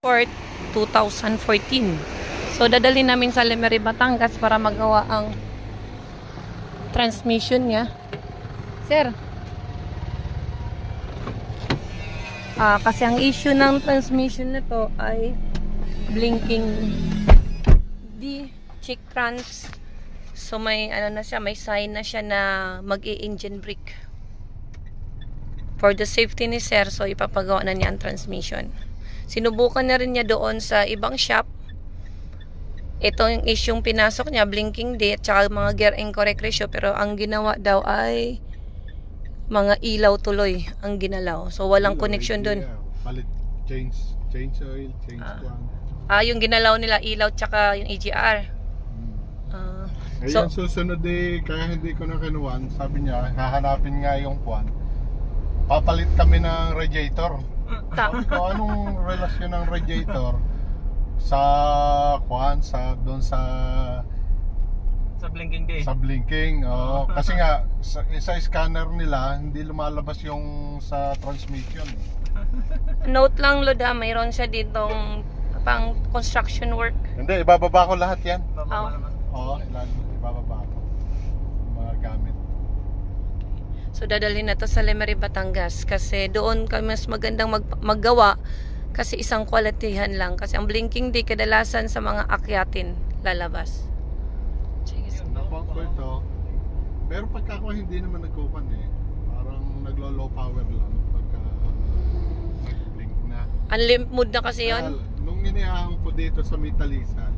Port 2014. So dadalhin namin sa Lemery, Batangas para magawa ang transmission niya. Sir, kasi ang issue ng transmission nito ay blinking D check trans. So may ano na siya, may sign na siya na mag-i-engine brake. For the safety ni sir, so ipapagawa na niya ang transmission. Sinubukan na rin niya doon sa ibang shop. Ito yung isyong pinasok niya, blinking D at saka mga gear incorrect ratio, pero ang ginawa daw ay mga ilaw tuloy ang ginalaw. So walang connection doon. Palit, change oil, change plan. Yung ginalaw nila ilaw tsaka yung EGR. So susunod kaya hindi ko na kinuwan. Sabi niya, hahanapin nga yung kwan. Papalit kami ng radiator. So, anong relasyon ng radiator sa kwan, doon sa blinking day? Sa blinking, kasi nga sa scanner nila hindi lumalabas yung sa transmission. Note lang Loda, mayroon siya ditong pang construction work. Hindi, ibababa ko lahat yan. Bababa naman. Oo, ibababa ko mga gamit. So dadalhin na to sa Lemery, Batangas kasi doon kami mas magandang maggawa kasi isang kwalitihan lang. Kasi ang blinking day kadalasan sa mga akyatin lalabas. Sige. Nakuha ko ito. Pero pagka ko hindi naman nagkukan parang naglo-low power lang pagka nag-blink na. Unlimp mode na kasi yon. Nung iniahang ko dito sa Metalisa,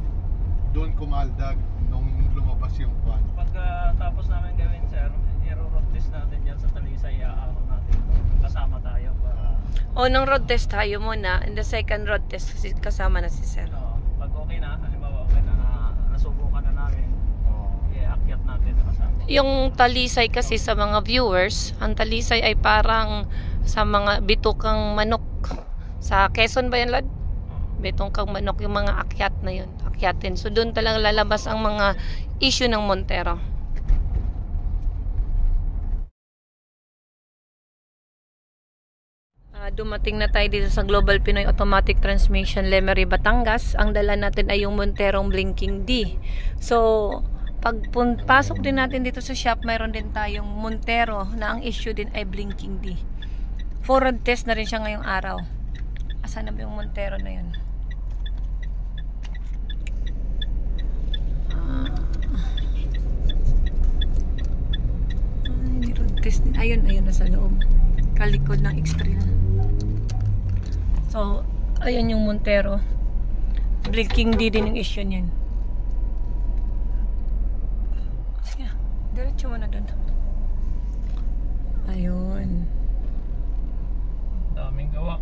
doon kumaldag nung lumabas yung kwan. Pagkatapos namin gawin sir, i-road test natin yan sa Talisay, i-aaraw natin. Kasama tayo para... Nung road test tayo muna. In the second road test kasama na si sir. Pag okay na, halimbawa okay na, nasubukan na namin, i-akyat natin na kasama. Yung Talisay kasi sa mga viewers, ang Talisay ay parang sa mga bitukang manok. Sa Quezon ba yan, Lord? Bitokang manok, yung mga akyat na yun. Akyatin. So doon talagang lalabas ang mga issue ng Montero. Dumating na tayo dito sa Global Pinoy Automatic Transmission Lemery, Batangas. Ang dala natin ay yung Monterong blinking D. So pasok din natin dito sa shop, mayroon din tayong Montero na ang issue din ay blinking D. For road test na rin siya ngayong araw. Asan na ba yung Montero na yun? Road test. Ayun na sa loob. Kalikod ng X-Trail. So, ayun yung Montero. Blinking D din yung issue niyan. Sige, diretso mo na doon. Ayun. Daming gawa.